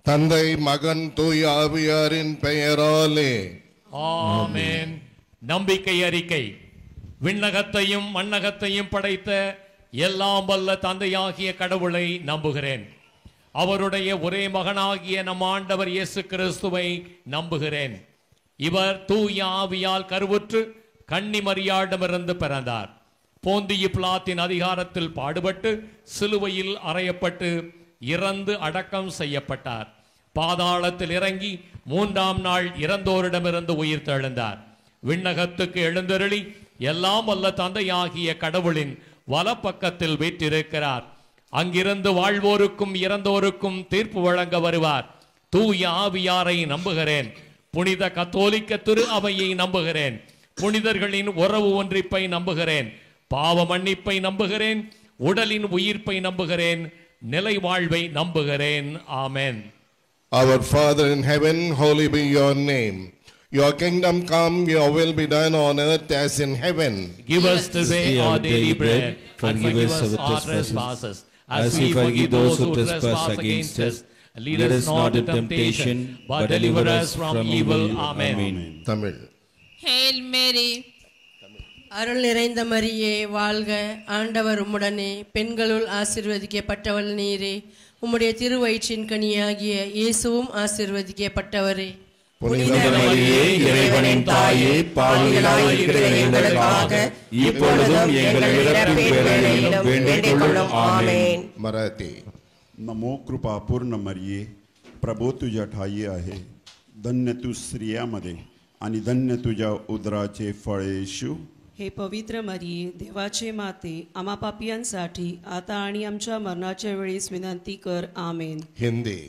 தந்தை மகன் தூய ஆவியாரின் பெயராலே ஆமென். நம்பிக்கை அறிக்கை. விண்ணகத்தையும் மண்ணகத்தையும் படைத்த எல்லாம் வல்ல தந்தையாகிய கடவுளை நம்புகிறேன். அவருடைய ஒரே மகனாகிய நம் ஆண்டவர் இயேசு கிறிஸ்துவை நம்புகிறேன். இவர் தூய ஆவியால் கருவுற்று கன்னி மரியாளிடமிருந்து பிறந்தார். போந்திய பிலாத்தின் அதிகாரத்தில் பாடுபட்டு சிலுவையில் அறையப்பட்டு இறந்து அடக்கம் செய்யப்பட்டார். பாதாளத்தில் இறங்கி 3ஆம் நாள் இறந்தோரிடமிருந்து உயிர் தெழுந்தார். விண்ணகத்துக்கு எழுந்தருளி எல்லாம் வல்ல தந்தையாகிய கடவுளின் வலப்பக்கத்தில் வீற்றிருக்கிறார். அங்கிருந்து வாழ்வோருக்கும் இறந்தோருக்கும் தீர்ப்பு வழங்க வருவார். தூய ஆவியாரை நம்புகிறேன். புனித கத்தோலிக்க திரு அவையை நம்புகிறேன். புனிதர்களின் உறவு ஒன்றிப்பை நம்புகிறேன். பாவ மன்னிப்பை நம்புகிறேன். உடலின் உயிர்ப்பை நம்புகிறேன். நிலை வாழ்வை நம்புகிறேன். ஆமென். Our Father in heaven, holy be your name. Your kingdom come, your will be done on earth as in heaven. Give us today our daily bread, and forgive us our trespasses, as we forgive those who trespass against us. Lead us not into temptation, but deliver us from evil. Amen. Tamil. Hail Mary. அருள் நிறைந்த மரியே வாழ்க, ஆண்டவர் உம்முடனே, பெண்களுள் ஆசீர்வதிக்கப்பட்டவள் நீரே, உம்முடைய திருவயிற்றின் கனியாகிய இயேசுவும் ஆசீர்வதிக்கப்பட்டவரே. புனித மரியே, இறைவனின் தாயே, பாவிகளாய் இருக்கிற எங்களுக்காக இப்பொழுதும் எங்கள் இறப்பின் வேளையிலும் வேண்டிக் கொள்ளும். ஆமென். मराठी. नमो कृपापूर्ण मरिये, प्रभू तुझ्या ठाई आहे, धन्य तू स्त्रियामध्ये आणि धन्य तुझ्या उदराचे फळ येशू. हे पवित्र मरिये, देवाचे माते, आम्हा पापियांसाठी आता आणि आमच्या मरणाच्या वेळेस विनंती कर. आमेन. हिंदी.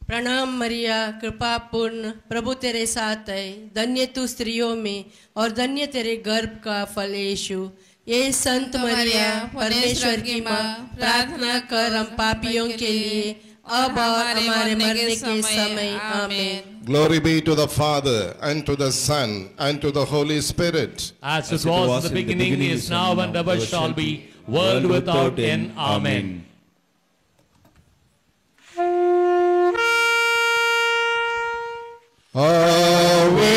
प्रणाम मरिया, कृपा पूर्ण, प्रभु तेरे साथ है, धन्य तू स्त्रियों में और धन्य तेरे गर्भ का फल यीशु. ये संत मरिया, परमेश्वर की माँ, प्रार्थना कर हम पापियों के लिए अब और हमारे मरने के समय. आमेन. Glory be to the Father and to the Son and to the Holy Spirit. As it was in the beginning, is now, and ever shall be, world without end. Amen. Ave,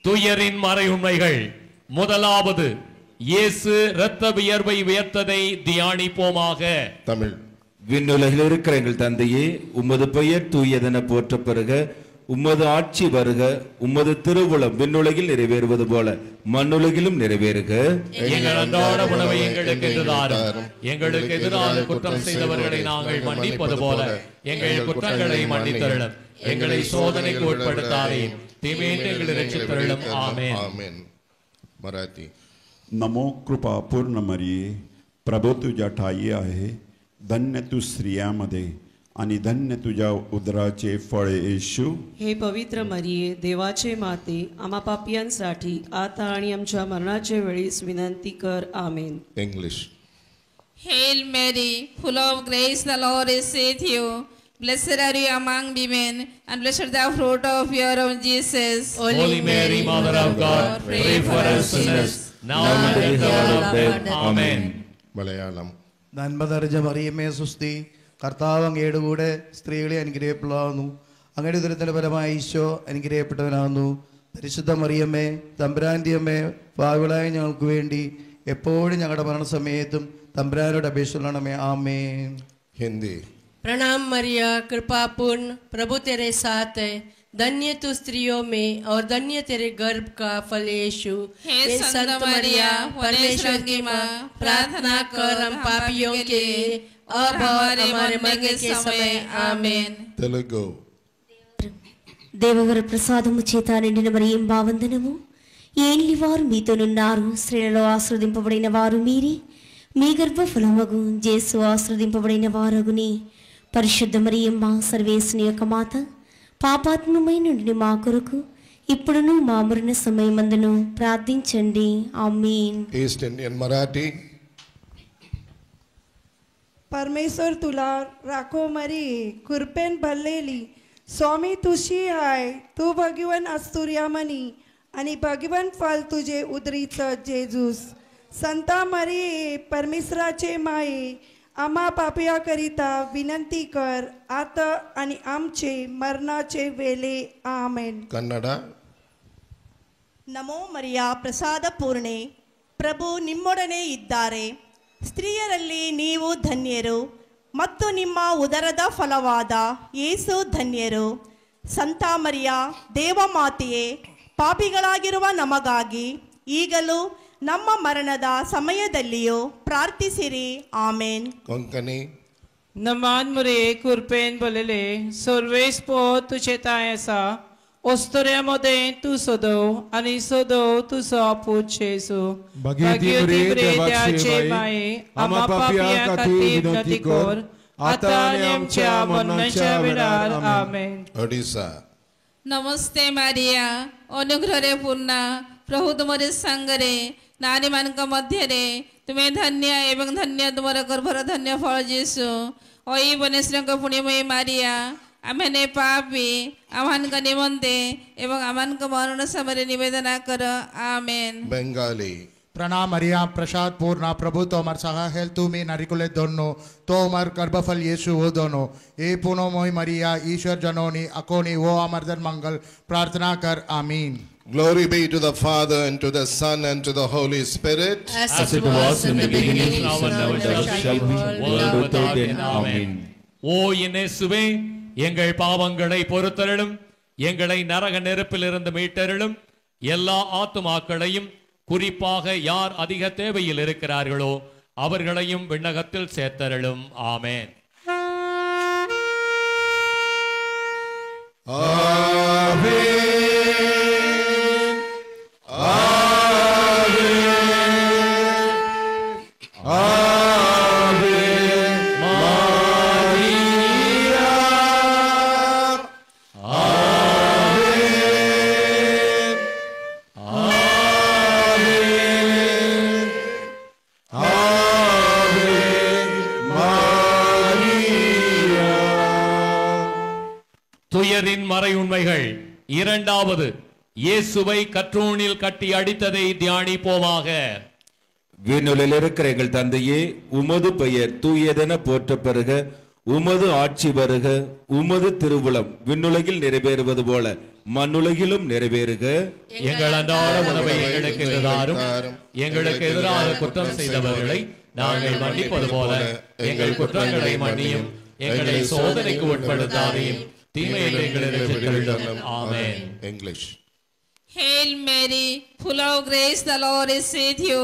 துயரின் மறையுண்மைகள். முதலாவது, இயேசு இரத்த வியர்வை வியர்த்ததை தியானிப்போமாக. தமிழ். விண்ணுலகில் இருக்கிற எங்கள் தந்தையே, உமது பெயர் தூயதென போற்ற பெறுக, உமது ஆட்சி வருக, உமது திருவுளம் விண்ணுலகில் நிறைவேறுவது போல மண்ணுலகிலும் நிறைவேறுக. எங்கள் அன்றாட உணவை எங்களுக்கு இன்று தாரும். எங்களுக்கு எதிராக குற்றம் செய்தவர்களை நாங்கள் மன்னிப்பது போல எங்கள் குற்றங்களை மன்னித்தருளும். எங்களை சோதனைக்கு உட்படுத்தாதேயும், தீமையிலிருந்து எங்களை ரட்சித்தருளும். ஆமென். आमेन. मराठी. नमो कृपापूर्ण मरिये, प्रभू तुझ्या ठाई आहे, धन्य तू स्त्रियामध्ये आणि धन्य तुझ्या उदराचे फळ येशू. हे पवित्र मरिये, देवाचे माते, आम्हा पापियांसाठी आता आणि आमच्या मरणाच्या वेळेस विनंती कर. आमेन. English. Hail Mary, full of grace, the Lord is with you. Blessed are you among women, and blessed the fruit of your womb, Jesus. Holy Mary, Mother of God, pray for us sinners, now and at the hour of death. Amen. Malayalam. നന്മ നിറഞ്ഞ മറിയമേ സുസ്തി, കർത്താവ് അങ്ങയുടെ കൂടെ സ്ത്രീകളെ അനുഗ്രഹിക്കപ്പെടാവുന്നു. അങ്ങയുടെ ദുരിതത്തിന്റെ ഫലമായി ഈശോ അനുഗ്രഹിക്കപ്പെട്ടവനാകുന്നു. പരിശുദ്ധ മറിയമ്മേ, തമ്പുരാന്റെ അമ്മേ, പാവികളായ ഞങ്ങൾക്ക് വേണ്ടി എപ്പോഴും ഞങ്ങളുടെ മരണസമയത്തും തമ്പുരാനോട് അപേക്ഷിക്കണമേ. ആമേൻ. हिंदी. प्रणाम मरिया, कृपा पूर्ण, प्रभु तेरे साथ है, धन्य तू स्त्रियों में और धन्य तेरे गर्भ का फल यीशु. हे संत मरिया, परमेश्वर की माँ, प्रार्थना कर हम पापियों के लिए अब और हमारे मरने के समय. आमेन. तेलुगु. దేవవర ప్రసాదము చేత నిండిన మరియం భావందనము, ఏలి వారు మీతోనున్నారు, స్త్రీలలో ఆశ్రదింపబడిన వారు మీరే, మీ గర్భఫలమగు యేసు ఆశ్రదింపబడిన వారగుని. పరిశుద్ధ మరియమ్మ, సర్వేశ్వని యొక్క మాత, పాపాత్మమైన నుండి మా కొరకు ఇప్పుడును మా మరణ సమయమందును ప్రార్థించండి ఆమేన్. East Indian Marathi. परमेश्वर तुला राखो मरी कृपेन भरलेली स्वामी तुशी हाय तू भगवान अस्तुर्या मनी आणि भगवान फल तुझे उदरीचं जेजूस. संता मरी परमेश्वराचे माये आम्हा पापियाकरिता विनंती कर आता आणि आमचे मरणाचे वेळे आमेन. Kannada. ನಮೋ ಮರಿಯ ಪ್ರಸಾದ ಪೂರ್ಣೆ, ಪ್ರಭು ನಿಮ್ಮೊಡನೆ ಇದ್ದಾರೆ. ಸ್ತ್ರೀಯರಲ್ಲಿ ನೀವು ಧನ್ಯರು ಮತ್ತು ನಿಮ್ಮ ಉದರದ ಫಲವಾದ ಯೇಸು ಧನ್ಯರು. ಸಂತ ಮರಿಯ ದೇವಮಾತೆಯೇ, ಪಾಪಿಗಳಾಗಿರುವ ನಮಗಾಗಿ ಈಗಲೂ ನಮ್ಮ ಮರಣದ ಸಮಯದಲ್ಲಿಯೂ ಪ್ರಾರ್ಥಿಸಿರಿ ಆಮೇನ್. Konkani. नमान मुरे कुरपेन बोलेले सर्वेस पो तुझे तायसा ओस्तोऱ्यामध्ये तू सोदो आणि सोदो तुझा पूत जेसू. भाग्यवती मुरे देवाचे माये आम्हा पापिया खातीर विनंती कर आता आणि आमच्या मरणाच्या वेळार आमेन. Odisha. ନମସ୍ତେ ମାରିଆ, ଅନୁଗ୍ରହରେ ପୂର୍ଣ୍ଣ, ପ୍ରଭୁ ତୁମର ସାଙ୍ଗରେ ନାରୀମାନଙ୍କ ମଧ୍ୟରେ ତୁମେ ଧନ୍ୟ ଏବଂ ଧନ୍ୟ ତୁମର ଗର୍ଭର ଧନ୍ୟ ଫଳ ଯୀଶୁ. ଅଇ ବନେଶ୍ୱରଙ୍କ ପୁଣ୍ୟମୟୀ ମାରିଆ, ଆମେ ପାପୀ ଆମମାନଙ୍କ ନିମନ୍ତେ ଏବଂ ଆମମାନଙ୍କ ମରଣ ସମୟରେ ନିବେଦନ କର ଆମେନ୍. Bengali. प्रणाम मरिया प्रसाद पूर्ण प्रभु तोमर सहा हेल तुम्ही नरिकुले दोनों तोमर गर्भफल यीशु वो दोनों ए पुनो मोई मरिया ईश्वर जनोनी अकोनी वो अमरदन मंगल प्रार्थना कर आमीन. Glory be to the Father and to the Son and to the Holy Spirit. As it was in the beginning, now and ever shall be, world without end. Amen. ஓ இயேசுவே, எங்கள் பாவங்களை பொறுத்தருளும், எங்களை நரக நெருப்பிலிருந்து மீட்டருளும், எல்லா ஆத்துமாக்களையும் குறிப்பாக யார் அதிக தேவையில் இருக்கிறார்களோ அவர்களையும் விண்ணகத்தில் சேர்த்தருளும். ஆமென். துயரின் மறை உண்மைகள். இரண்டாவது, இயேசுவை கற்றூணில் கட்டி அடித்ததை தியானிப்போமாக. விண்ணுலகில் இருக்கிற எங்கள் தந்தையே, உமது பெயர் தூயதென போற்ற பெறுக, உமது ஆட்சி வருக, உமது திருவுளம் விண்ணுலகில் நிறைவேறுவது போல மண்ணுலகிலும் நிறைவேறுக. எங்கள் அன்றாட உணவை எங்களுக்கு தாரும், எங்களுக்கு எதிராக குற்றம் செய்தவர்களை நாங்கள் மன்னிப்பது போல எங்கள் குற்றங்களை மன்னியும், எங்களை சோதனைக்கு உட்படுத்தாதையும் தீமையை எங்களை ரட்சித்தருளும். ஆமென். English. Hail Mary, full of grace, the Lord is with you.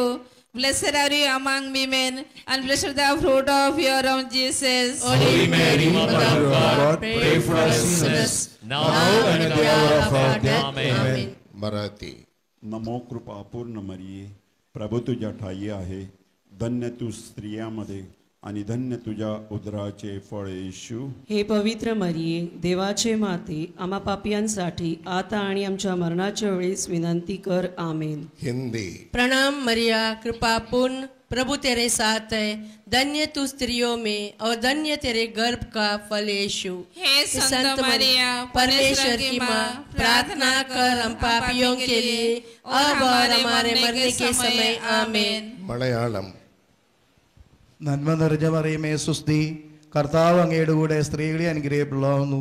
Blessed are you among women, and blessed the fruit of your womb, Jesus. Holy Mary, Mother of God, pray for us sinners, now and at the hour of our death. Amen. Marathi. नमो कृपा पूर्ण मरिये, प्रभू तुझ्या ठाई आहे, धन्य तू स्त्रियामध्ये आणि धन्य तुझ्या उदराचे फळ येशू. हे पवित्र मरिये, देवाचे माते, आम्हा पापियांसाठी आता आणि आमच्या मरणाच्या वेळेस विनंती कर आमेन. Hindi. प्रणाम मरिया कृपा पूर्ण प्रभु तेरे साथ है, धन्य तू स्त्रियों में और धन्य तेरे गर्भ का फल यीशु. हे संत मरिया, परमेश्वर की माँ, प्रार्थना कर हम पापियों के लिए अब और हमारे मरने के समय आमेन. Malayalam. നന്മ നിറഞ്ഞ മറിയമേ സുസ്തി, കർത്താവ് അങ്ങയുടെ കൂടെ സ്ത്രീകളെ അനുഗ്രഹിക്കപ്പെടാവുന്നു,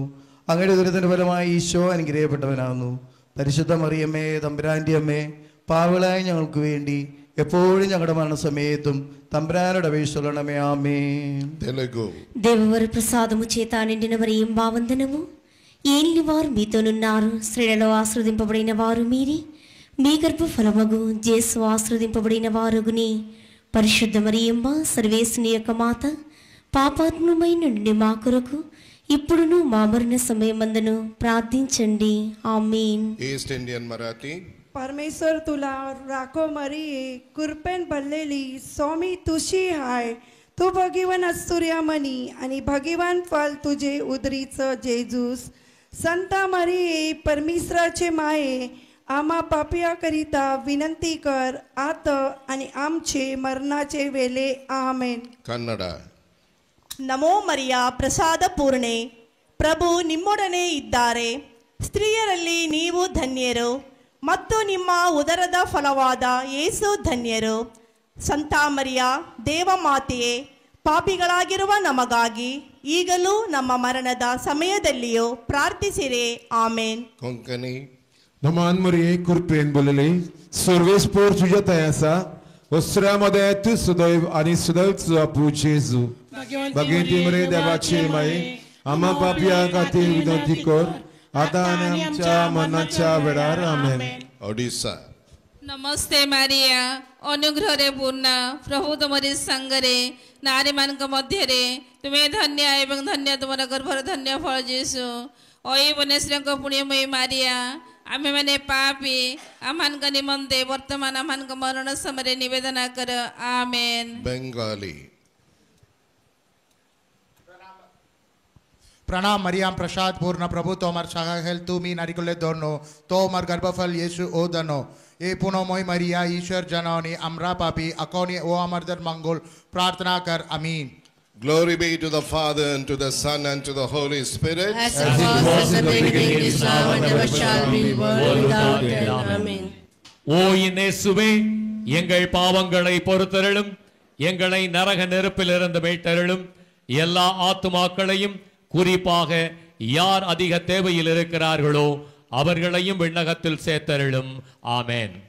അങ്ങയുടെ ദുരിതത്തിന് ഫലമായി ഈശോ അനുഗ്രഹിക്കപ്പെട്ടവനാകുന്നു. പരിശുദ്ധ മറിയമ്മേ, തമ്പുരാന്റെ അമ്മേ, പാവകളായ ഞങ്ങൾക്ക് വേണ്ടി ఎప్పుడు ഞങ്ങളുടെ మరణసమేతం తంబ్రానుడ అపేక్షించడమే ఆమేన్. తెలుగు దేవవర ప్రసాదము చేత నిండిన మరియం వందనము. ఏలిన వారు మీతోనున్నారు, స్త్రీలలో ఆశీర్వదింపబడిన వారు మీరే, మీ గర్భఫలమగు యేసు ఆశీర్వదింపబడిన వారుగుని. పరిశుద్ధ మరియమ్మ, సర్వేశ్వరుని యొక్క మాత, పాపాత్ములమైన నుండి మా కొరకు ఇప్పుడును మా మరణ సమయమందును ప్రార్థించండి. ఆమేన్. East Indian Marathi. परमेश्वर तुला राखो मरिये, कृपेन भरलेली स्वामी तुशी हाय, तू भगवान अस्तुर्या मनी आणि भगवान फल तुझे उदरीचं जेजूस. संता मरिये परमेश्वराचे माये आम्हा पापियाकरिता विनंती कर आता आणि आमचे मरणाचे वेळे आमेन. ಕನ್ನಡ. ನಮೋ ಮರಿಯ ಪ್ರಸಾದ ಪೂರ್ಣೆ, ಪ್ರಭು ನಿಮ್ಮೊಡನೆ ಇದ್ದಾರೆ. ಸ್ತ್ರೀಯರಲ್ಲಿ ನೀವು ಧನ್ಯರು ಮತ್ತು ನಿಮ್ಮ ಉದರದ ಫಲವಾದ ಯೇಸು ಧನ್ಯರು. ಸಂತ ಮರಿಯ ದೇವಮಾತೆಯೇ, ಪಾಪಿಗಳಾಗಿರುವ ನಮಗಾಗಿ ಈಗಲೂ ನಮ್ಮ ಮರಣದ ಸಮಯದಲ್ಲಿಯೂ ಪ್ರಾರ್ಥಿಸಿರೆ. ಆಮೇನ್. ಕೊಂಕಣಿ. नमान मरिये कृपेन बोलले सर्वेस पोर तुझ्या तयासा वस्त्रामध्ये तू सदैव आणि सदैव तुझा पूज येसू. भगवंती मरे देवाचे माये आम्हा पापिया खातीर विनंती कर आता आणि आमच्या मरणाच्या वेळार. आमेन. ओडिशा. नमस्ते मारिया, अनुग्रहरे पूर्ण प्रभु तुमरी संगरे नारी मानक मध्यरे तुम्हें धन्य एवं धन्य तुम्हारा गर्भर धन्य फल जेसु. ओई बनेश्वरଙ୍କ पुण्यमयी मारिया, आम्हे माने पापी आम्हानका निमंते वर्तमान आम्हानका मरण समरे निवेदना कर. आमेन. बेंगाली. प्रणाम मरियम प्रसाद पूर्ण प्रभु तोमर सगा हेल तुमी नारिकुले दोनो तोमर गर्भफल येसु ओदनो ए पुनोमय मरिया ईश्वर जननी अमरा पापी अकोनी ओ अमरदर मंगल प्रार्थना कर. आमीन. Glory be to the Father, and to the Son, and to the Holy Spirit. As it was in the beginning, is now, and ever shall be, world without end. Amen. ஓ இயேசுவே, எங்கள் பாவங்களை பொறுத்தருளும், எங்களை நரக நெருப்பிலிருந்து மீட்டருளும், எல்லா ஆத்துமாக்களையும் குறிப்பாக யார் அதிக தேவையில் இருக்கிறார்களோ அவர்களையும் விண்ணகத்தில் சேர்த்தருளும். ஆமென்.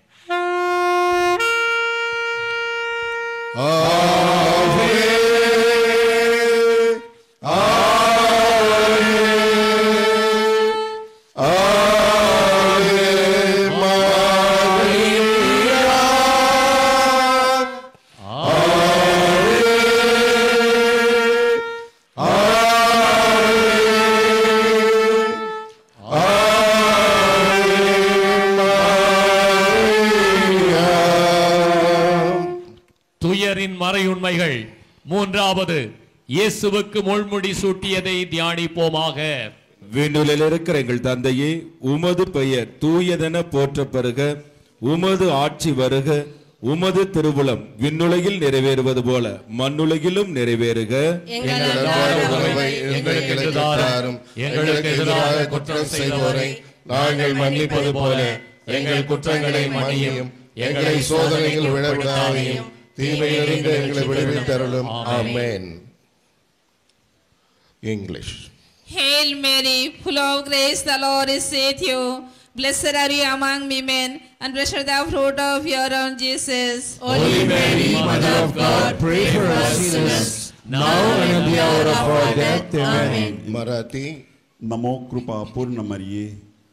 துயரின் மறையுண்மைகள். மூன்றாவது, இயேசுவுக்கு முள்முடி சூட்டியதை தியானிப்போமாக. விண்ணுலகில் இருக்கிற எங்கள் தந்தையே, உமது பெயர் தூயதென போற்ற பெறுக, உமது ஆட்சி வருக, உமது திருவுளம் விண்ணுலகில் நிறைவேறுவது போல மண்ணுலகிலும் நிறைவேறுக. எங்களுக்கு எதிராக குற்றம் செய்தவரை நாங்கள் மன்னிப்பது போல எங்கள் குற்றங்களை மன்னியும், எங்களை சோதனையில் விழவிடாதையும் தீமையிலிருந்து எங்களை விடுவித்தருளும். ஆமென். English. Hail Mary, full of grace, the Lord is with you. Blessed are you among women, and blessed the fruit of your womb, Jesus. Holy Mary, Mother of God, pray for us sinners, now and at the hour of our death. Amen. Marathi. नमो कृपा पूर्ण मरिये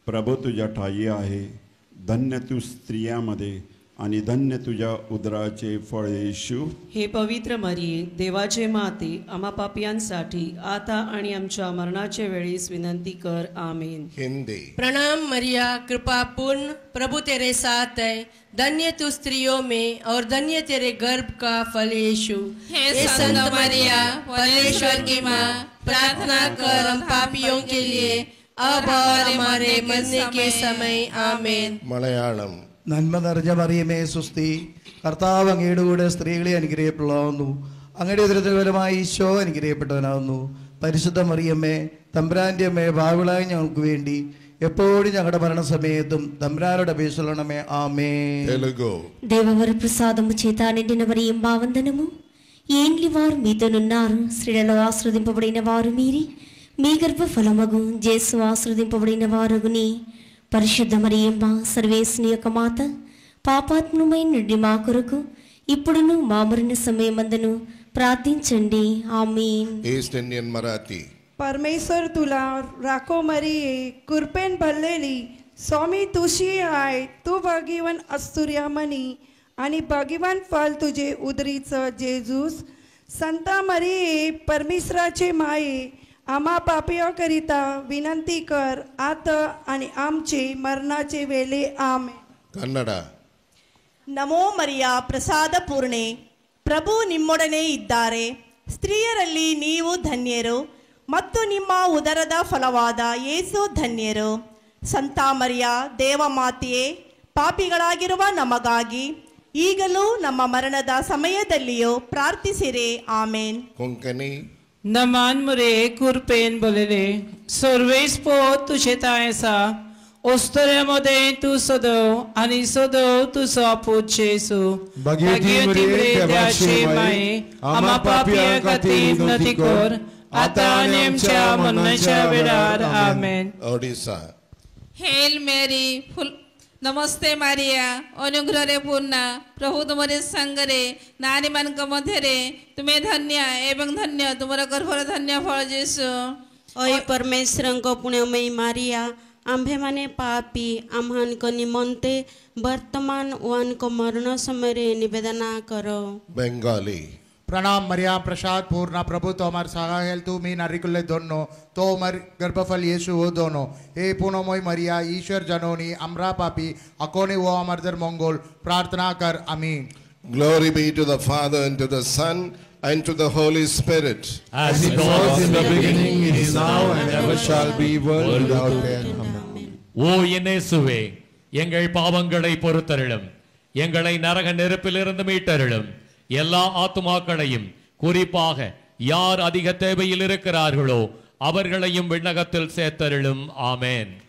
प्रभू तुझ्या ठाई आहे, धन्य तू स्त्रियामध्ये आणि धन्य तुझ्या उदराचे फळ येशू. हे पवित्र मरिये देवाचे माते आम्हा पापियांसाठी आता आणि आमच्या मरणाच्या वेळेस विनंती कर. आमेन. हिंदी. प्रणाम मरिया कृपा पूर्ण प्रभु तेरे साथ है, धन्य तू स्त्रियों में और धन्य तेरे गर्भ का फल यीशु. हे संत मरिया, परमेश्वर की माँ, प्रार्थना कर हम पापियों के लिए अब और हमारे मरने के समय. आमेन. മലയാളം. നന്മ നിറഞ്ഞ മറിയമേ സുസ്തി, കർത്താവ് അങ്ങയുടെ കൂടെ സ്ത്രീകളെ അനുഗ്രഹിക്കപ്പെടാവുന്നു, അങ്ങയുടെ ഉദരത്തിൻ ഫലമായി ഈശോ അനുഗ്രഹിക്കപ്പെട്ടവനാവുന്നു. പരിശുദ്ധ മറിയമ്മേ തമ്പുരാന്റെ അമ്മേ, ഭാവികളായ ഞങ്ങൾക്ക് വേണ്ടി എപ്പോഴും ഞങ്ങളുടെ മരണസമയത്തും തമ്പുരാനോട് അപേക്ഷിക്കണമേ. ആമേൻ. తెలుగు. దేవవర ప్రసాదము చేత నిండిన మరియం భావందనము ఏండ్లి వారు మీతోనున్నారు, స్త్రీలలో ఆశ్రదింపబడిన వారు మీరి, మీ గర్భఫలమగు జేసు ఆశ్రదింపబడిన వారుగుని. పరిశుద్ధ మరియమ్మ సర్వేశ్వని యొక్క మాత, పాపాత్మమైన నుండి మా కొరకు ఇప్పుడును మా మరణ సమయమందును ప్రార్థించండి. ఆమేన్. East Indian Marathi. परमेश्वर तुला राखो मरिये कृपेन भरलेली, स्वामी तुझी आहे, तू भाग्यवान असुर्या मनी आणि भाग्यवान फल तुझे उदरीचं जेजूस. संता मरिये परमेश्वराचे माये आम्हा पापियाकरिता विनंती कर आता आणि आमचे मरणाचे वेळे. आमेन. ಕನ್ನಡ. ನಮೋ ಮರಿಯ ಪ್ರಸಾದ ಪೂರ್ಣೆ, ಪ್ರಭು ನಿಮ್ಮೊಡನೆ ಇದ್ದಾರೆ. ಸ್ತ್ರೀಯರಲ್ಲಿ ನೀವು ಧನ್ಯರು ಮತ್ತು ನಿಮ್ಮ ಉದರದ ಫಲವಾದ ಯೇಸು ಧನ್ಯರು. ಸಂತ ಮರಿಯ ದೇವಮಾತೆಯೇ, ಪಾಪಿಗಳಾಗಿರುವ ನಮಗಾಗಿ ಈಗಲೂ ನಮ್ಮ ಮರಣದ ಸಮಯದಲ್ಲಿಯೂ ಪ್ರಾರ್ಥಿಸಿರಿ. ಆಮೇನ್. Konkani. Naman muri kurpen bolele, sorveis po tu shetayasa, ostoremode tu sodo, ani sodo tu sopu Jesu. Bagioti muri devache mai, ama papia kativ natikor, atanem cha mancha vedar. Amen. Odisha. Hello मेरी full नमस्ते मारिया अनुग्रह पूर्ण प्रभु तुमरे संगरे नारी मान मध्य तुम्हें धन्य एवं धन्य तुमर गर्भर धन्य फल जेसु. ओय परमेश्वर को पुण्यमयी मारिया आम्भे माने पापी आम्हान को निमंते वर्तमान वान को मरण समय निवेदना करो. Bengali. प्रणाम मरिया प्रसाद पूर्ण प्रभु तोमार सहायल तू मी नारिकुले दोनो तोमर गर्भफल येशु वो दोनो ए पुनोमय मरिया ईश्वर जनोनी अमरा पापी अकोने वो अमरदर मंगोल प्रार्थना कर. आमीन. Glory be to the Father and to the Son and to the Holy Spirit. As it was in the beginning, it is now, and ever shall be, world without end. Amen. ஓ இயேசுவே, எங்கள் பாவங்களை பொறுத்தருளும், எங்களை நரக நெருப்பிலிருந்து மீட்டருளும், எல்லா ஆத்துமாக்களையும் குறிப்பாக யார் அதிக தேவையில் இருக்கிறார்களோ அவர்களையும் விண்ணகத்தில் சேர்த்தருளும். ஆமென்.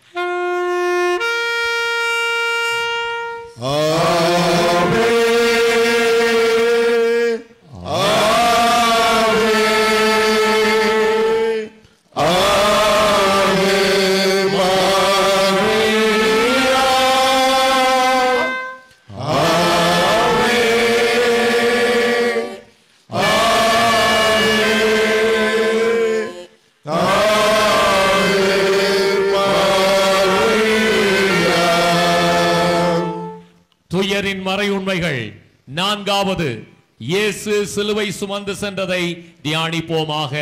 துயரின் மறை உண்மைகள். நான்காவது, இயேசு சிலுவை சுமந்து சென்றதை தியானிப்போமாக.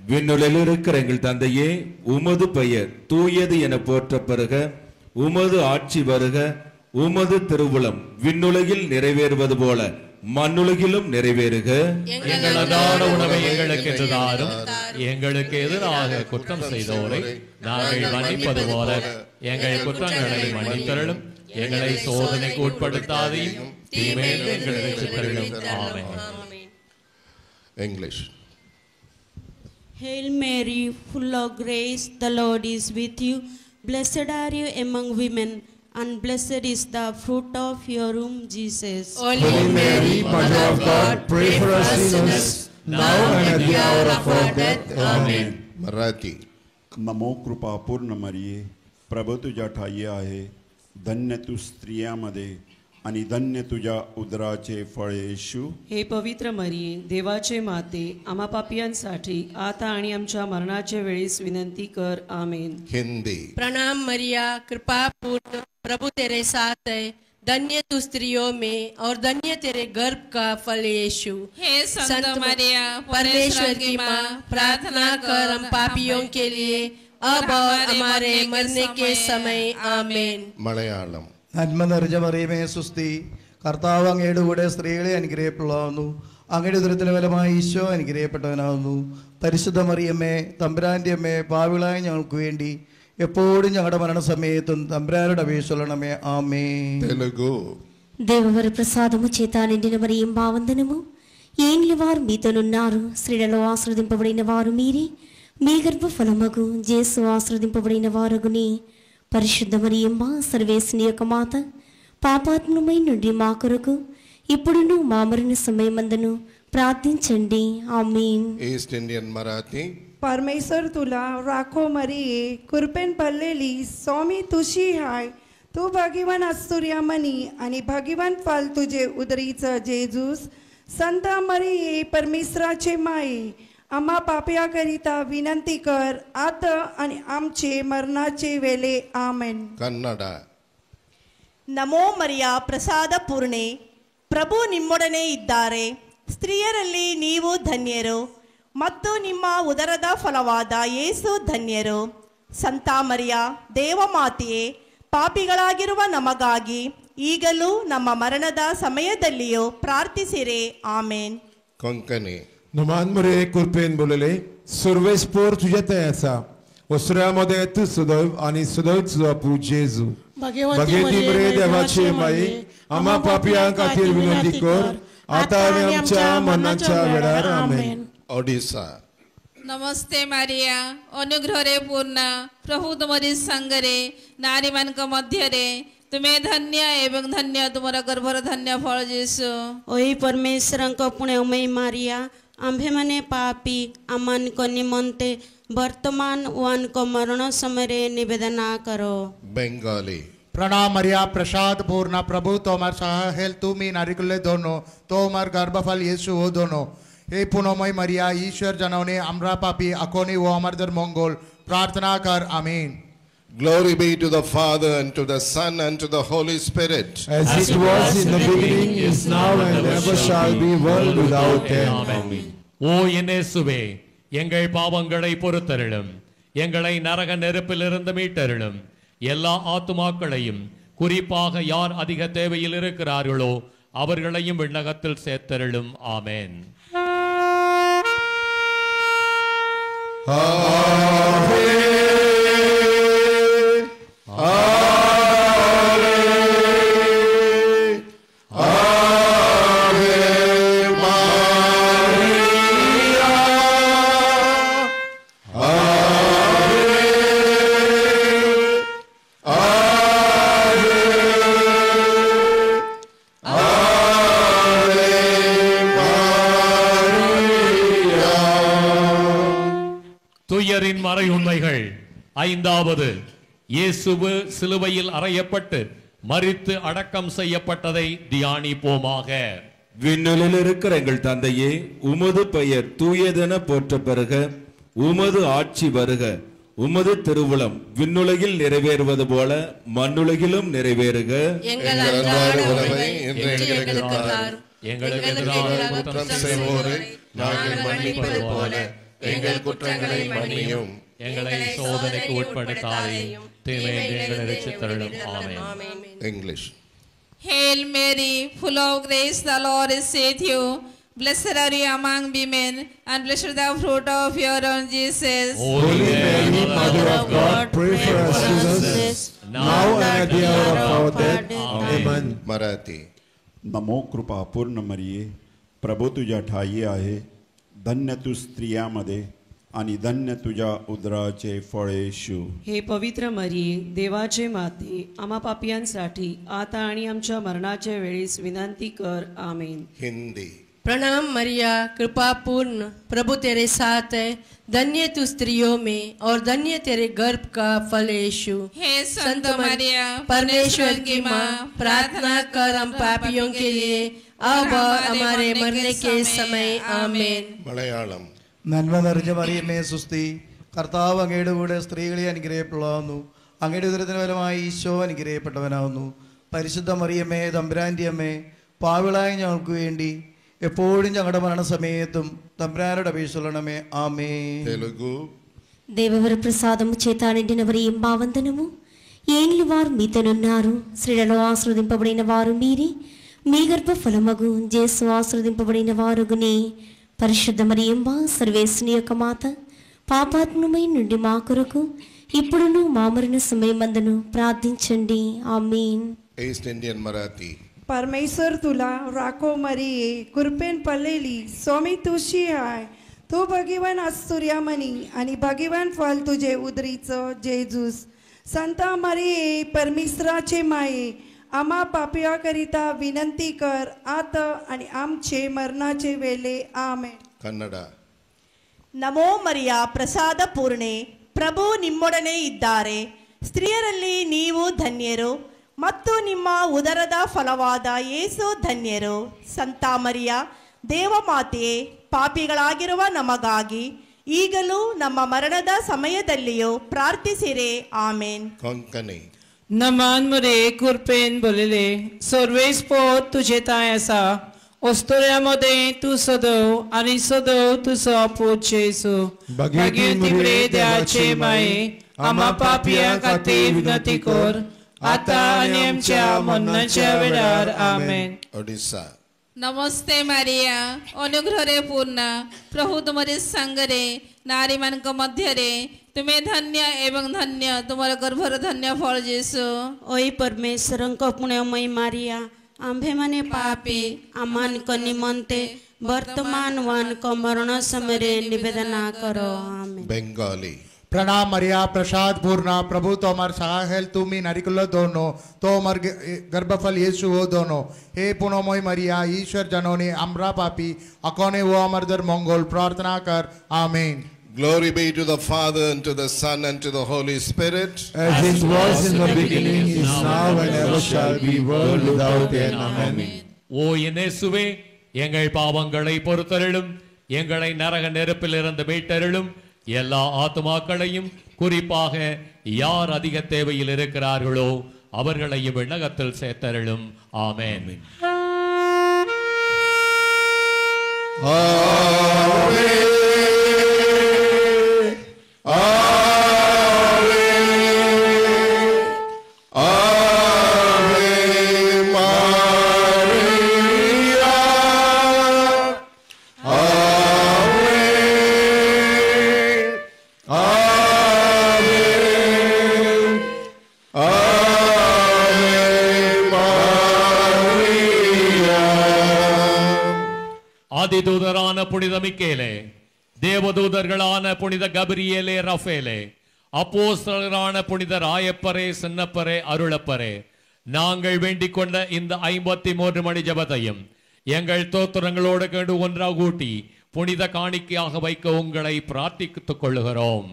விண்ணுலகில் இருக்கிற எங்கள் தந்தையே, உமது பெயர் தூயது என போற்ற பெறுக, உமது ஆட்சி வருக, உமது திருவுளம் விண்ணுலகில் நிறைவேறுவது போல மண்ணுலகிலும் நிறைவேறுக. எங்கள் அன்றாட உணவை எங்களுக்கு இன்று தாரும், எங்களுக்கு எதிராக குற்றம் செய்தோரை நாங்கள் மன்னிப்பது போல எங்கள் குற்றங்களை மன்னித்தருளும், எங்களை சோதனைக்கு உட்படுத்தாதையும் தீமையிலிருந்து எங்களை ரட்சித்தருளும். ஆமென். English. Hail Mary, full of grace, the Lord is with you. Blessed are you among women, and blessed is the fruit of your womb, Jesus. Holy Mary, Mother of God, pray for us sinners, now and at the hour of our death. Amen. Marathi. नमो कृपा पूर्ण मरिये, प्रभू तुझ्या ठाई आहे, धन्य तू स्त्रियामध्ये आणि धन्य तुझ्या उदराचे फळ येशू. हे पवित्र मरिये, देवाचे माते, आम्हा पापियांसाठी आता आणि आमच्या मरणाच्या वेळेस विनंती कर. आमेन. हिंदी. प्रणाम मरिया, कृपा पूर्ण प्रभु तेरे साथ है, धन्य तू स्त्रियों में और धन्य तेरे गर्भ का फल यीशु. हे संत मरिया परमेश्वर की माँ, प्रार्थना कर हम पापियों के लिए अब और हमारे मरने के समय. आमेन. മലയാളം. നന്മ നിറഞ്ഞ മറിയമേ സുസ്തി, കർത്താവ് അങ്ങയുടെ കൂടെ സ്ത്രീകളെ അനുഗ്രഹിക്കപ്പെടാവുന്നു, അങ്ങയുടെ ഉദരത്തിലെ ഫലമായി ഈശോ അനുഗ്രഹിക്കപ്പെട്ടവനാവുന്നു. പരിശുദ്ധ മറിയമ്മേ, തമ്പുരാന്റെ അമ്മേ, പാവികളായ ഞങ്ങൾക്ക് വേണ്ടി ఎప్పుడు ഞങ്ങളുടെ మరణసమయത്തുం തമ്പുരാനുടെ అపేక్షలనమే ఆమేన్. తెలుగు. దేవవర ప్రసాదము చేత నిండిన మరియం భావందనము, ఏన్లి వారు మీతోనున్నారు, స్త్రీలలో ఆశ్రదింపబడిన వారు మీరే, మీ గర్భఫలమగు యేసు ఆశ్రదింపబడిన వారగుని. పరిశుద్ధ మరియమ్మ, సర్వేశ్వని యొక్క మాత, పాపాత్మమై నుండి మా కొరకు ఇప్పుడును మా మరణ సమయమందును ప్రార్థించండి. ఆమేన్. East Indian Marathi. परमेश्वर तुला राखो मरिये, कृपेन भरलेली स्वामी तुझी हाय, तू भाग्यवान असतुर्या मनी आणि भाग्यवान फल तुझे उदरीचं जेजूस. संत मरिये, परमेश्वराचे माये, आम्हा पाप्याकरिता विनंती कर, आता आणि आमचे मरणाचे वेळे. आमेन. ಕನ್ನಡ. ನಮೋ ಮರಿಯ ಪ್ರಸಾದ ಪೂರ್ಣೆ, ಪ್ರಭು ನಿಮ್ಮೊಡನೆ ಇದ್ದಾರೆ, ಸ್ತ್ರೀಯರಲ್ಲಿ ನೀವು ಧನ್ಯರು ಮತ್ತು ನಿಮ್ಮ ಉದರದ ಫಲವಾದ ಯೇಸು ಧನ್ಯರು. ಸಂತ ಮರಿಯ ದೇವಮಾತೆಯೇ, ಪಾಪಿಗಳಾಗಿರುವ ನಮಗಾಗಿ ಈಗಲೂ ನಮ್ಮ ಮರಣದ ಸಮಯದಲ್ಲಿಯೂ ಪ್ರಾರ್ಥಿಸಿರಿ. ಆಮೇನ್. Konkani. Naman Maria kurpen bolele, सर्वे स्पोर तुझ्या तयाचा वस्त्रामध्ये तू सदैव आणि सदैव तुझा पूज जेजू भगवती मरे देवाचे माये आम्हा पापियां खातीर विनंती कर आता आणि आमच्या मरणाच्या वेळार आमेन. ओडिसा. नमस्ते मारिया अनुग्रहरे पूर्ण प्रभु तुमरी संगरे नारी मानक मध्यरे तुम्हें धन्य एवं धन्य तुमरा गर्भर धन्य फल जेसु. ओई परमेश्वरଙ୍କ पुण्यमयी मारिया आम्भे माने पापी आमानक निमंते वर्तमान वानक मरण समय निवेदना करो. बेंगाली. प्रणाम मरिया प्रसाद पूर्ण प्रभु तोमार सह हेल तुमी नारिकुले दोनों तोमार गर्भफल येसु ओ दोनों हे पुण्यमय मरिया ईश्वर जनवने आम्रा पापी अकोनी वो अमरदर मंगल प्रार्थना कर. आमीन. Glory be to the Father and to the Son and to the Holy Spirit. As it was in the beginning, is now, and ever shall be, world without end. Amen. ஓ இயேசுவே எங்கள் பாவங்களை பொறுத்தருளும், எங்களை நரக நெருப்பிலிருந்து மீட்டருளும், எல்லா ஆத்துமாக்களையும் குறிப்பாக யார் அதிக தேவையில் இருக்கிறார்களோ அவர்களையும் விண்ணகத்தில் சேர்த்தருளும். ஆமென். துயரின் மறை உண்மைகள். ஐந்தாவது, இயேசுவு சிலுவையில் அறையப்பட்டு மரித்து அடக்கம் செய்யப்பட்டதை தியானிப்போமாக. விண்ணுலில் இருக்கிற எங்கள் தந்தையே, உமது பெயர் தூயதென போற்ற பெறுக, உமது ஆட்சி வருக, உமது திருவுளம் விண்ணுலகில் நிறைவேறுவது போல மண்ணுலகிலும் நிறைவேறுக. எங்கள் அன்றாட உணவை இன்று எங்களுக்கு தாரும். எங்களுக்கு எதிராக குற்றம் செய்வோரை நாங்கள் மன்னிப்பது போல எங்கள் குற்றங்களை மன்னியும். எங்களை சோதனைக்கு உட்படுத்தாதேயும், தீமையிலிருந்து எங்களை ரட்சித்தருளும். ஆமென். English. Hail Mary, full of grace, the Lord is with you. Blessed are you among women, and blessed the fruit of your own Jesus. Holy Mary, Mother of God, pray for us sinners, now and at the hour of our death. Amen. Marathi. नमो कृपा पूर्ण मरिये प्रभू तुझ्या ठाई आहे धन्य तू स्त्रियामध्ये आणि धन्य तुझ्या उदराचे फळ येशू. हे पवित्र मरिये देवाचे माते आम्हा पापियांसाठी आता आणि आमच्या मरणाच्या वेळेस विनंती कर. आमेन. हिंदी. प्रणाम मरिया कृपा पूर्ण प्रभु तेरे साथ है धन्य तू स्त्रियों में और धन्य तेरे गर्भ का फल यीशु. हे संत मरिया परमेश्वर की माँ प्रार्थना कर हम पापियों के लिए अब और हमारे मरने के समय. आमेन. മലയാളം. നന്മ നിറഞ്ഞ മറിയമേ സുസ്തി, കർത്താവ് അങ്ങയുടെ കൂടെ സ്ത്രീകളെ അനുഗ്രഹിക്കപ്പെടാവുന്നു, അങ്ങയുടെ ഉദരത്തിന് ഫലമായി ഈശോ അനുഗ്രഹിക്കപ്പെട്ടവനാവുന്നു. പരിശുദ്ധ മറിയമേ തമ്പുരാന്റെ അമ്മേ, പാവിളായ ഞങ്ങൾക്ക് വേണ്ടി എപ്പോഴും ഞങ്ങളുടെ മരണസമയത്തും തമ്പുരാനോട് അപേക്ഷിക്കണമേ. ആമേൻ. తెలుగు. దేవవర ప్రసాదము చేత నిండిన మరియం భావంతనము ఏళ్ళు వారు మీతోనున్నారు, స్త్రీలలో ఆశ్రదింపబడిన వారు మీరే, మీ గర్భ ఫలమగు జేసు ఆశ్రదింపబడిన వారుగునే. పరిశుద్ధ మరియంబ సర్వేశ్వని యొక్క మాత, పాపాత్మమై నుండి మా కొరకు ఇప్పుడును మా మరణ సమయమందును ప్రార్థించండి. ఆమేన్. East Indian Marathi. परमेश्वर तुला राखो मरिये कृपेन पडलेली स्वामी तुशी आहे, तू भगीवन आस्तुर्यामणी आणि भगीवन फल तुझे उदरीचं जेजूस. संत मरिये परमेश्वराचे माये आम्हा पापियाकरिता विनंती कर आता आणि आमचे मरणाचे वेळे. आमेन. ಕನ್ನಡ. ನಮೋ ಮರಿಯ ಪ್ರಸಾದ ಪೂರ್ಣೆ ಪ್ರಭು ನಿಮ್ಮೊಡನೆ ಇದ್ದಾರೆ, ಸ್ತ್ರೀಯರಲ್ಲಿ ನೀವು ಧನ್ಯರು ಮತ್ತು ನಿಮ್ಮ ಉದರದ ಫಲವಾದ ಯೇಸು ಧನ್ಯರು. ಸಂತ ಮರಿಯ ದೇವಮಾತೆಯೇ ಪಾಪಿಗಳಾಗಿರುವ ನಮಗಾಗಿ ಈಗಲೂ ನಮ್ಮ ಮರಣದ ಸಮಯದಲ್ಲಿಯೂ ಪ್ರಾರ್ಥಿಸಿರೆ. ಆಮೇನ್. ಕೊಂಕಣಿ. नमान मुरे कुरपेन बोलले सर्वेस पोत तुझे तायसा ओस्तोऱ्यामध्ये तू सदैव आणि सदैव तुझा पोत जेसू. भगवती मरे देवाचे माये आम्हा पापियां खातीर विनंती कर आता आणि आमच्या मरणाच्या वेळार. आमेन. ओडिसा. ନମସ୍ତେ ମାରିଆ ଅନୁଗ୍ରହରେ ପୂର୍ଣ୍ଣ ପ୍ରଭୁ ତୁମରି ସାଙ୍ଗରେ ନାରୀମାନଙ୍କ ମଧ୍ୟରେ ତୁମେ ଧନ୍ୟ ଏବଂ ଧନ୍ୟ ତୁମର ଗର୍ଭର ଧନ୍ୟ ଫଳ ଯୀଶୁ। ओई परमेश्वरଙ୍କ पुण्यमयी मारिया आम्भेमाने पापी आमानଙ୍କ निमन्ते वर्तमान वानଙ୍କ मरण समୟରେ निवेदना करो आमेन। बेंगाली प्रणाम मरिया प्रसाद पूर्ण प्रभु तोमर सहाहेल तुमी नारिकुल दोनों तोमर गर्भफल यीशु हो दोनों हे पुण्यमय मरिया ईश्वर जनोनी अमरा पापी अकोने वो अमरदर मंगल प्रार्थना कर आमीन। Glory be to the Father, and to the Son, and to the Holy Spirit. As it was in the beginning, is now, and ever shall be, world without end. Amen. ஓ இயேசுவே, எங்கள் பாவங்களை பொறுத்தருளும், எங்களை நரக நெருப்பிலிருந்து மீட்டருளும், எல்லா ஆத்துமாக்களையும் குறிப்பாக யார் அதிக தேவையில் இருக்கிறார்களோ அவர்களையும் விண்ணகத்தில் சேர்த்தருளும். ஆமென். அதிதூதரான புனித மிக்கேலே, தேவதூதர்களான புனித கபிரியேலே ரஃபேலே, அப்போஸ்தலரான புனித ராயப்பரே சின்னப்பரே அருளப்பரே, நாங்கள் வேண்டிக் கொண்ட இந்த 53 மணி ஜபத்தையும் எங்கள் தோத்திரங்களோடு கேடு ஒன்றாக கூட்டி புனித காணிக்கையாக வைக்க உங்களை பிரார்த்தித்துக் கொள்ளுகிறோம்.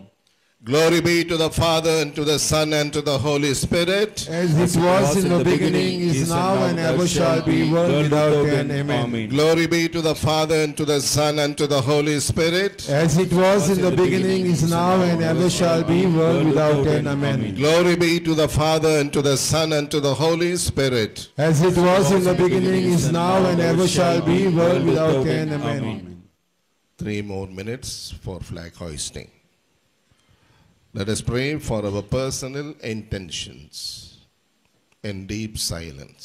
Glory be to the Father, and to the Son, and to the Holy Spirit. As it was in the beginning, is now, and ever shall be, world without end. Amen. Glory be to the Father, and to the Son, and to the Holy Spirit. As it was in the beginning, is now, and ever shall be, world without end. Amen. Glory be to the Father, and to the Son, and to the Holy Spirit. As it was in the beginning, is now, and ever shall be, world without end. Amen. 3 more minutes for flag hoisting. Let us pray for our personal intentions in deep silence.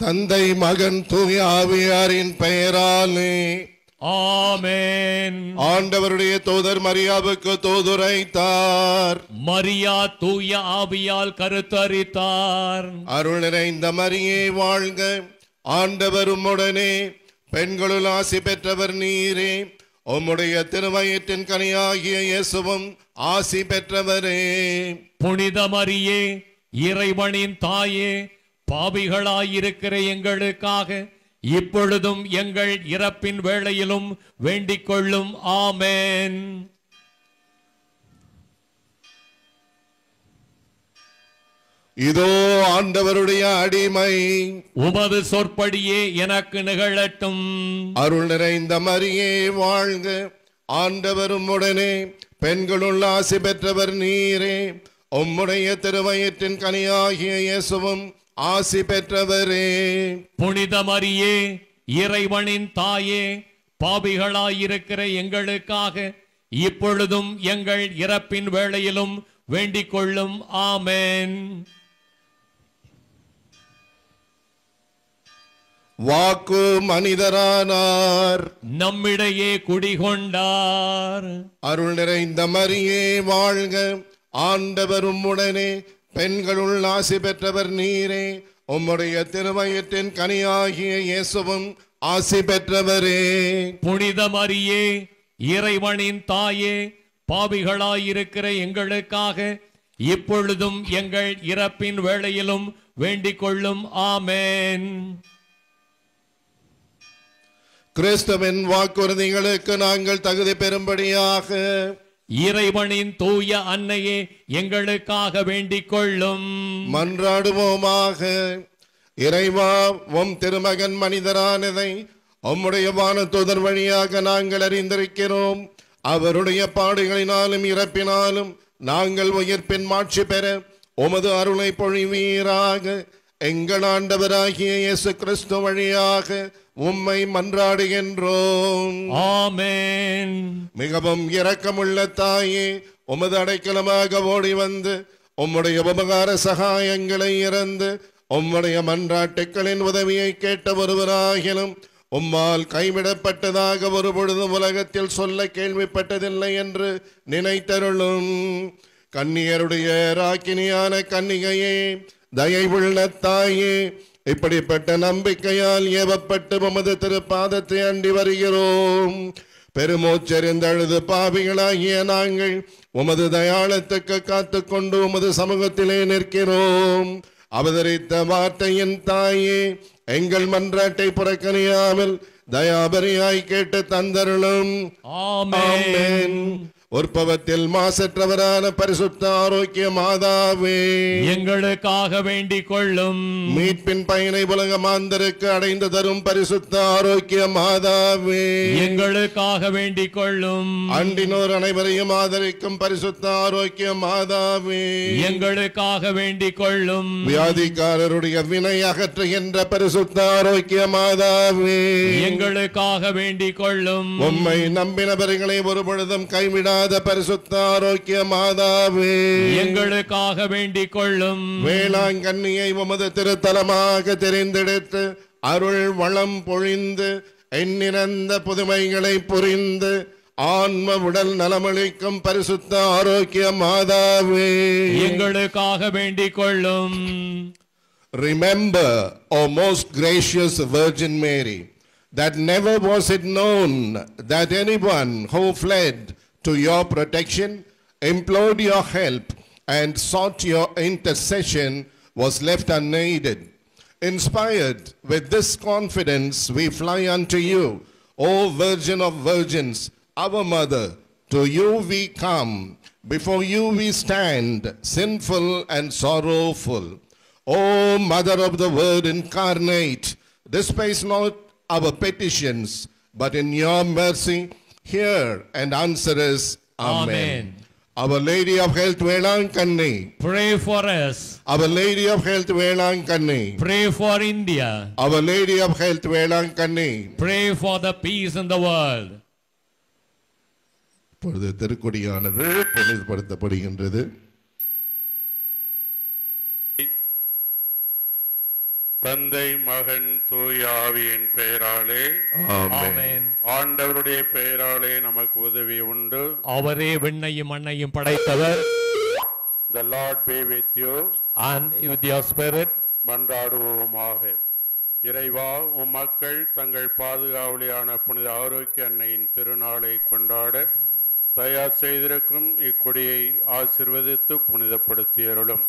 தந்தை மகன் தூய ஆவியாரின் பெயராலே ஆமென். ஆண்டவருடைய தூதர் மரியாவுக்கு தூதுரைத்தார். மரியா தூய ஆவியால் கருத்தரித்தார். அருள் நிறைந்த மரியே வாழ்க, ஆண்டவர் உம்முடனே, பெண்களுள் ஆசி பெற்றவர் நீரே, உம்முடைய திருவயிற்றின் கனியாகிய இயேசுவும் ஆசி பெற்றவரே. புனித மரியே, இறைவனின் தாயே, பாவிகளாயிருக்கிற எங்களுக்காக இப்பொழுதும் எங்கள் இறப்பின் வேளையிலும் வேண்டிக் கொள்ளும். ஆமென். இதோ ஆண்டவருடைய அடிமை, உமது சொற்படியே எனக்கு நிகழட்டும். அருள் நிறைந்த மரியே வாழ்க, ஆண்டவர் உம்முடனே, பெண்களுள் ஆசி பெற்றவர் நீரே, உம்முடைய திருவயிற்றின் கனியாகிய இயேசுவும் ஆசி பெற்றவரே. புனித மரியே, இறைவனின் தாயே, பாவிகளாயிருக்கிற எங்களுக்காக இப்பொழுதும் எங்கள் இறப்பின் வேளையிலும் வேண்டிக் கொள்ளும். ஆமென். வாக்கு மனிதரானார், நம்மிடையே குடிகொண்டார். அருள் நிறைந்த மரியே வாழ்க, ஆண்டவர் உம்முடனே, பெண்களுள் ஆசி பெற்றவர் நீரே, உம்முடைய திருவயிற்றின் கனியாகிய இயேசுவும் ஆசி பெற்றவரே. புனித மரியே, இறைவனின் தாயே, பாவிகளாயிருக்கிற எங்களுக்காக இப்பொழுதும் எங்கள் இறப்பின் வேளையிலும் வேண்டிக் கொள்ளும். ஆமென். கிறிஸ்துவின் வாக்குறுதிகளுக்கு நாங்கள் தகுதி பெறும்படியாக இறைவனின் தூய அன்னையே எங்களுக்காக வேண்டிக் கொள்ளும். மன்றாடுவோமாக. இறைவா, உம் திருமகன் மனிதரானதை உம்முடைய வானதூதர் வழியாக நாங்கள் அறிந்திருக்கிறோம். அவருடைய பாடுகளினாலும் இறப்பினாலும் நாங்கள் உயிர்ப்பின் மாட்சி பெற உமது அருளை பொழிவீராக. எங்கள் ஆண்டவராகிய இயேசு கிறிஸ்து வழியாக உம்மை மன்றாடுகின்றோம். ஆமென். மிகவும் இரக்கமுள்ள தாயே, உமது அடைக்கலமாக ஓடி வந்து உம்முடைய உபகார சகாயங்களை இறந்து உம்முடைய மன்றாட்டுக்களின் உதவியை கேட்ட ஒருவராகிலும் உம்மால் கைவிடப்பட்டதாக ஒரு பொழுதும் உலகத்தில் சொல்ல கேள்விப்பட்டதில்லை என்று நினைத்தருளும். கன்னியருடைய ராக்கினியான கன்னிகையே, தயவுள்ள தாயே, இப்படிப்பட்ட நம்பிக்கையால் ஏவப்பட்டு உமது திருப்பாதத்தை அண்டி வருகிறோம். பெருமூச்செறிந்தழுது பாவிகளாகிய நாங்கள் உமது தயாளத்துக்கு காத்துக்கொண்டு உமது சமூகத்திலே நிற்கிறோம். அவதரித்த வார்த்தையின் தாயே, எங்கள் மன்றாட்டை புறக்கணியாமல் தயாபரியாய் கேட்டு தந்தருளும். ஆமென். உற்பவத்தில் மாசற்றவரான பரிசுத்த ஆரோக்கிய மாதாவே, எங்களுக்காக வேண்டிக் கொள்ளும். மீட்பின் பயனை உலக மாந்தருக்கு அடைந்து தரும் பரிசுத்த ஆரோக்கிய மாதாவே, எங்களுக்காக வேண்டிக் கொள்ளும். அண்டினோர் அனைவரையும் ஆதரிக்கும் பரிசுத்த ஆரோக்கிய மாதாவே, எங்களுக்காக வேண்டிக் கொள்ளும். வியாதிக்காரருடைய வினை அகற்றுகின்ற பரிசுத்த ஆரோக்கிய மாதாவே, எங்களுக்காக வேண்டிக் கொள்ளும். உம்மை நம்பினவர்களை ஒரு பொழுதும் கைவிடாத பரிசுத்த ஆரோக்கிய மாதாவே, எங்களுக்காக வேண்டிக் கொள்ளும். வேளாங்கண்ணியை உமது திருத்தலமாக தெரிந்தெடுத்து அருள் வளம் பொழிந்து எண்ணிறந்த புதுமைகளை புரிந்து ஆன்ம உடல் நலமளிக்கும் பரிசுத்த ஆரோக்கிய மாதாவே, எங்களுக்காக வேண்டிக் கொள்ளும். Remember, O most gracious Virgin Mary, that never was it known that anyone who fled to your protection, implored your help, and sought your intercession was left unaided. Inspired with this confidence, we fly unto you, O Virgin of Virgins, our Mother. To you we come, before you we stand, sinful and sorrowful. O Mother of the Word incarnate, despise not our petitions, but in your mercy hear and answer us. Amen. Our Lady of Health, Velankanni, Pray for us. Our Lady of Health, Velankanni, Pray for India. Our Lady of Health, Velankanni, Pray for the peace in the world. இப்பொழுது திருக்கொடியானது புனிதப்படுத்தப்படுகின்றது. தந்தை மகன் தூய ஆவியின் பெயராலே ஆமென். ஆண்டவருடைய பெயராலே நமக்கு உதவி உண்டு. அவரே விண்ணையும் மண்ணையும் படைத்தவர். The Lord be with you. And with your spirit. மன்றாடுவோமாக. இறைவா, உம் மக்கள் தங்கள் பாதுகாவலியான புனித ஆரோக்கிய அன்னையின் திருநாளை கொண்டாட தயார் செய்திருக்கும் இக்கொடியை ஆசீர்வதித்து புனிதப்படுத்தியருளும்.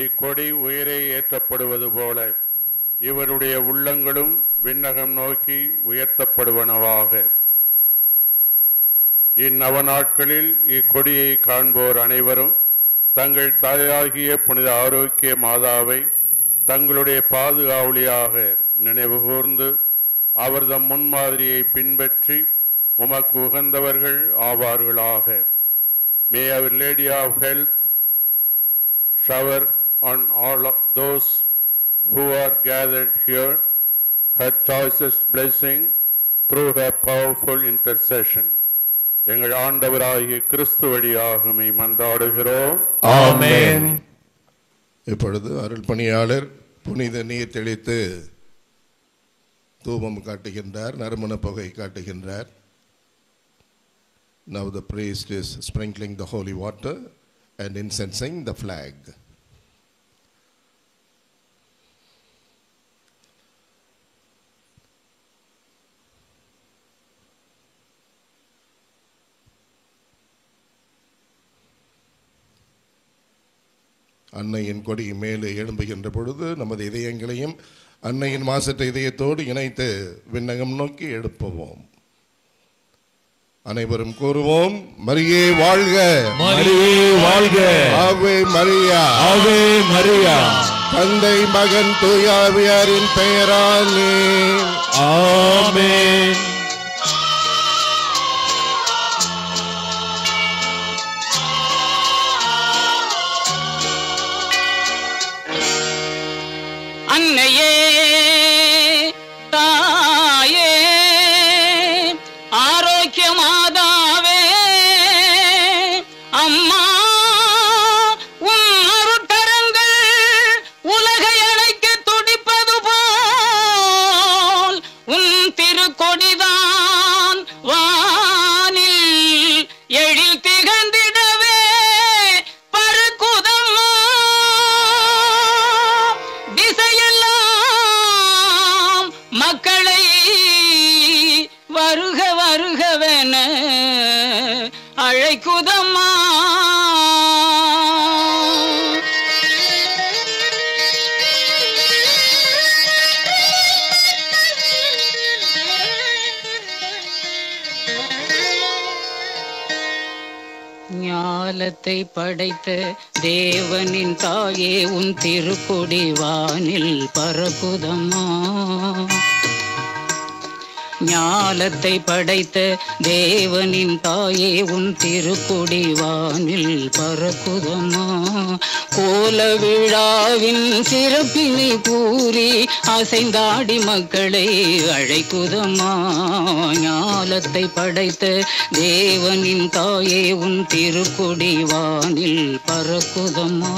இக்கொடி உயிரை ஏற்றப்படுவது போல இவருடைய உள்ளங்களும் விண்ணகம் நோக்கி உயர்த்தப்படுவனவாக. இந்நவ நாட்களில் இக்கொடியை காண்போர் அனைவரும் தங்கள் தாயாகிய புனித ஆரோக்கிய மாதாவை தங்களுடைய பாதுகாவலியாக நினைவு கூர்ந்து அவர்தம் முன்மாதிரியை பின்பற்றி உமக்கு உகந்தவர்கள் ஆவார்களாக. May Our Lady of Health shower on all of those who are gathered here her choicest blessing through her powerful intercession. எங்கள் ஆண்டவராகிய கிறிஸ்து வழியாக உம்மை மன்றாடுகிறோம். ஆமென். இப்பொழுது அருள் பணியாளர் புனித நீர் தெளித்து தூபம் காட்டுகின்றார், நறுமண புகை காட்டுகின்றார். Now the priest is sprinkling the holy water and incensing the flag. அன்னையின் கொடி மேலே எழும்புகின்ற பொழுது நமது இதயங்களையும் அன்னையின் மாசற்ற இதயத்தோடு இணைத்து விண்ணகம் நோக்கி எழுப்புவோம். அனைவரும் கூறுவோம், மரியே வாழ்க, மரியே வாழ்க, ஆவே மரியா, ஆவே மரியா. தந்தை மகன் தூயாவியாரின் பெயராலே ஆமென். அன்னையே தாயே ஆரோக்கிய மாதாவே அம்மா உன் அருட்கரங்கள் உலகை அழைக்க துடிப்பது போல் உன் திருக்கொடிதான் வானில் எழில் திகழ்ந்திடவே பருக்குதம்மா. திசையெல்லாம் மக்களை வருக வருகவென அழைக்குதம்மா. ஞாலத்தை படைத்த தேவனின் தாயே உன் திருக்கொடி வானில் பறக்குதம்மா. ஞாலத்தை படைத்த தேவனின் தாயே உன் திருக்கொடி வானில் பறக்குதம்மா. கோல விழாவின் சிறப்பினை கூறி அசைந்தாடி மக்களை அழைக்குதம்மா. ஞாலத்தை படைத்த தேவனின் தாயே உன் திருக்கொடி வானில் பறக்குதம்மா.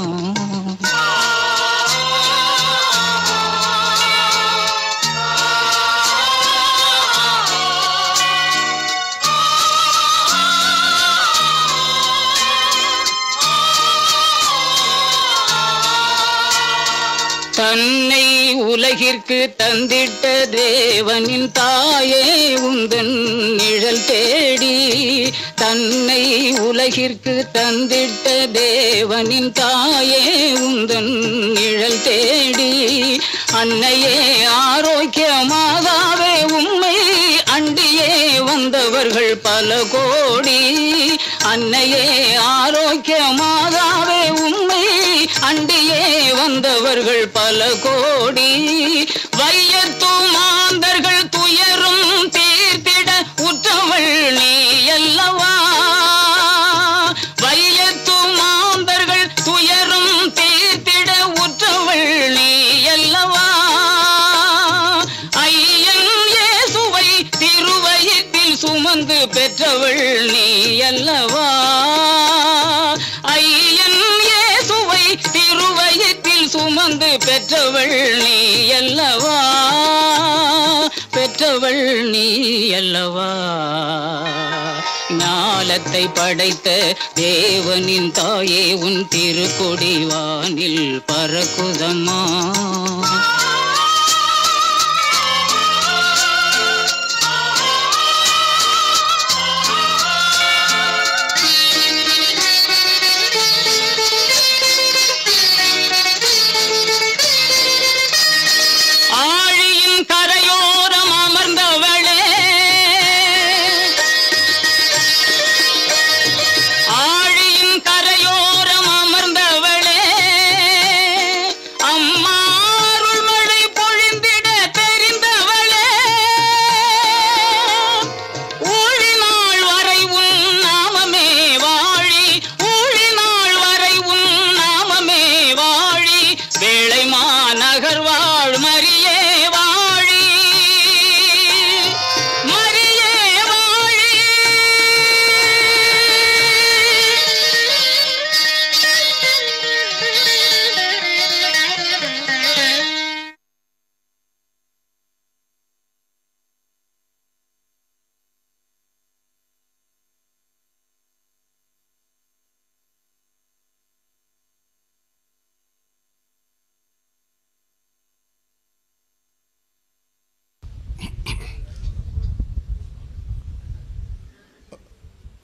தன்னை உலகிற்கு தந்திட்ட தேவனின் தாயே உந்தன் நிழல் தேடி. தன்னை உலகிற்கு தந்திட்ட தேவனின் தாயே உந்தன் நிழல் தேடி. அன்னையே ஆரோக்கிய மாதாவே உம்மை அண்டியே வந்தவர்கள் பல கோடி. அன்னையே ஆரோக்கிய மாதாவே உம்மை அண்டியே வந்தவர்கள் பல கோடி. வையத்து மாந்தர்கள் துயரும் தீர்த்திட உற்றவள் நீ அல்லவா. வையத்து மாந்தர்கள் துயரும் தீர்த்திட உற்றவள் நீ அல்லவா. ஐயன் இயேசுவை திருவயிற்றில் சுமந்து பெற்றவள் நீ அல்லவா. ஐயன் இயேசுவை திருவயிற்றில் சுமந்து பெற்றவள் நீ அல்லவா, பெற்றவள் நீ அல்லவா. ஞாலத்தை படைத்த தேவனின் தாயே உன் திருக்கொடி வானில் பறக்குதம்மா.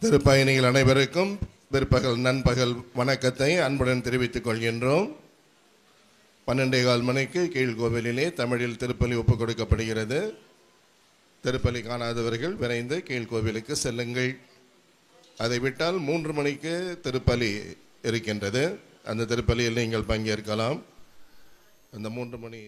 திருப்பயணிகள் அனைவருக்கும் பிற்பகல் நண்பகல் வணக்கத்தை அன்புடன் தெரிவித்துக் கொள்கின்றோம். 12:15 மணிக்கு கீழ்கோவிலிலே தமிழில் திருப்பலி ஒப்புக் கொடுக்கப்படுகிறது. திருப்பலி காணாதவர்கள் விரைந்து கீழ்கோவிலுக்கு செல்லுங்கள். அதை விட்டால் 3 மணிக்கு திருப்பலி இருக்கின்றது. அந்த திருப்பலியில் நீங்கள் பங்கேற்கலாம். அந்த 3 மணி